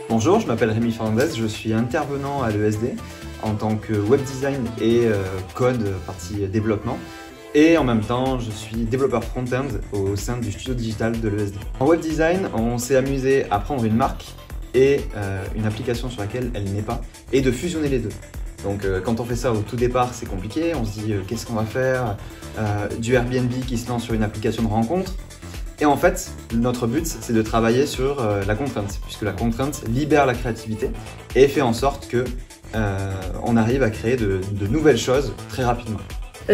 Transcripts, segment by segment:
Bonjour, je m'appelle Rémi Fernandez, je suis intervenant à l'ESD en tant que web design et code partie développement. Et en même temps, je suis développeur front-end au sein du studio digital de l'ESD. En web design, on s'est amusé à prendre une marque et une application sur laquelle elle n'est pas et de fusionner les deux. Donc quand on fait ça au tout départ, c'est compliqué, on se dit qu'est-ce qu'on va faire, du Airbnb qui se lance sur une application de rencontre. Et en fait, notre but, c'est de travailler sur la contrainte, puisque la contrainte libère la créativité et fait en sorte que on arrive à créer de nouvelles choses très rapidement.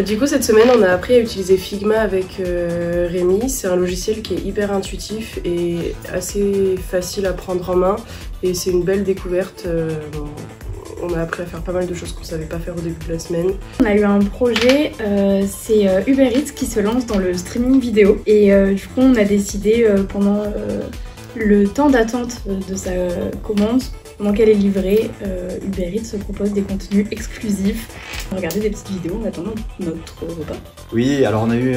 Du coup, cette semaine, on a appris à utiliser Figma avec Rémi. C'est un logiciel qui est hyper intuitif et assez facile à prendre en main. Et c'est une belle découverte. On a appris à faire pas mal de choses qu'on ne savait pas faire au début de la semaine. On a eu un projet, c'est Uber Eats qui se lance dans le streaming vidéo. Et du coup, on a décidé pendant le temps d'attente de sa commande, pendant qu'elle est livrée, Uber Eats se propose des contenus exclusifs. Regarder des petites vidéos en attendant notre repas. Oui, alors on a eu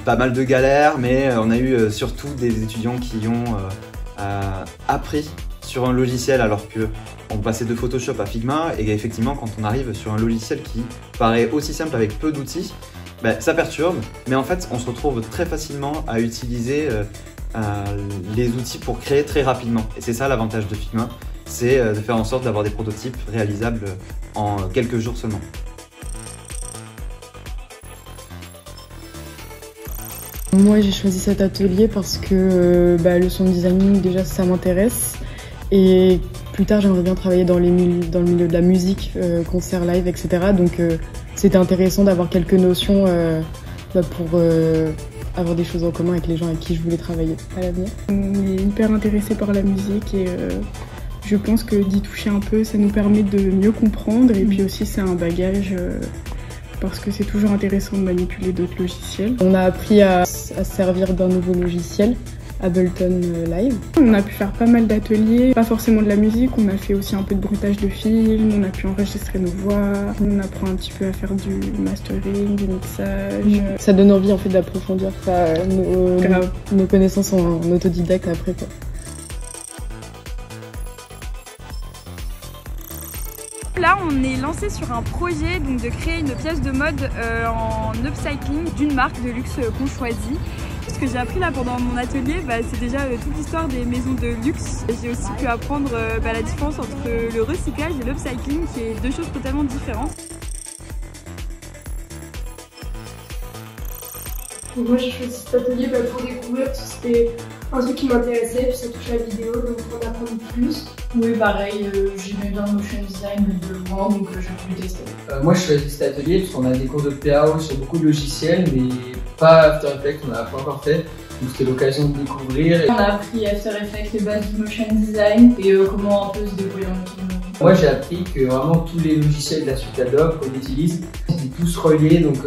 pas mal de galères, mais on a eu surtout des étudiants qui ont appris sur un logiciel alors qu'on passait de Photoshop à Figma, et effectivement quand on arrive sur un logiciel qui paraît aussi simple avec peu d'outils, ça perturbe, mais en fait on se retrouve très facilement à utiliser les outils pour créer très rapidement. Et c'est ça l'avantage de Figma, c'est de faire en sorte d'avoir des prototypes réalisables en quelques jours seulement. Moi j'ai choisi cet atelier parce que le sound designing déjà ça m'intéresse, et plus tard j'aimerais bien travailler dans le milieu de la musique, concert live, etc. Donc c'était intéressant d'avoir quelques notions pour avoir des choses en commun avec les gens avec qui je voulais travailler à l'avenir. On est hyper intéressé par la musique et je pense que d'y toucher un peu, ça nous permet de mieux comprendre, et puis aussi c'est un bagage parce que c'est toujours intéressant de manipuler d'autres logiciels. On a appris à se servir d'un nouveau logiciel, Ableton Live. On a pu faire pas mal d'ateliers, pas forcément de la musique, on a fait aussi un peu de bruitage de film, on a pu enregistrer nos voix, on apprend un petit peu à faire du mastering, du mixage. Ça donne envie en fait d'approfondir nos connaissances en autodidacte après quoi. Là, on est lancé sur un projet de créer une pièce de mode en upcycling d'une marque de luxe qu'on choisit. Ce que j'ai appris là pendant mon atelier, c'est déjà toute l'histoire des maisons de luxe. J'ai aussi pu apprendre la différence entre le recyclage et l'upcycling, qui est deux choses totalement différentes. Moi j'ai choisi cet atelier pour découvrir, parce que c'était un truc qui m'intéressait, puis ça touchait à la vidéo, donc pour en apprendre plus. Oui, pareil, j'aimais bien le motion design de loin, donc j'ai voulu tester. Moi je choisi cet atelier parce qu'on a des cours de PAO sur beaucoup de logiciels, mais pas After Effects, on n'a pas encore fait, donc c'était l'occasion de découvrir. On a appris After Effects, les bases du motion design et comment un peu se débrouiller en film. Moi j'ai appris que vraiment tous les logiciels de la suite Adobe qu'on utilise, ils sont tous reliés, donc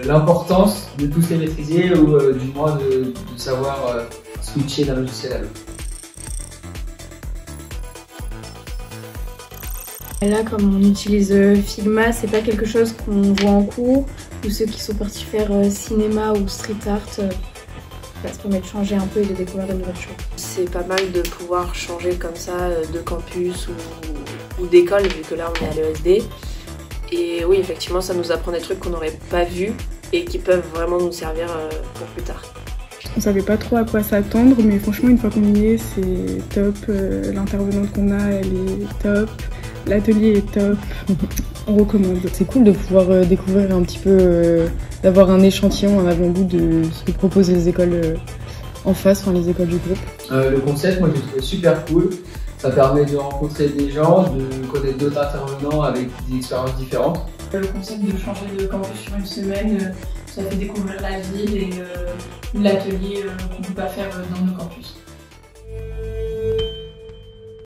l'importance de tous les maîtriser, ou du moins de savoir switcher d'un logiciel à l'autre. Là, comme on utilise Figma, c'est pas quelque chose qu'on voit en cours, ou ceux qui sont partis faire cinéma ou street art, ça permet de changer un peu et de découvrir de nouvelles choses. C'est pas mal de pouvoir changer comme ça de campus ou d'école, vu que là on est à l'ESD. Et oui, effectivement, ça nous apprend des trucs qu'on n'aurait pas vus et qui peuvent vraiment nous servir pour plus tard. On savait pas trop à quoi s'attendre, mais franchement une fois qu'on y est, c'est top. L'intervenante qu'on a, elle est top. L'atelier est top. On recommande. C'est cool de pouvoir découvrir un petit peu, d'avoir un échantillon, un avant-goût de ce que proposent les écoles en face, les écoles du groupe. Le concept, moi j'ai trouvé super cool. Ça permet de rencontrer des gens, de connaître d'autres intervenants avec des expériences différentes. Le concept de changer de campus sur une semaine, ça fait découvrir la ville et l'atelier qu'on ne peut pas faire dans nos campus.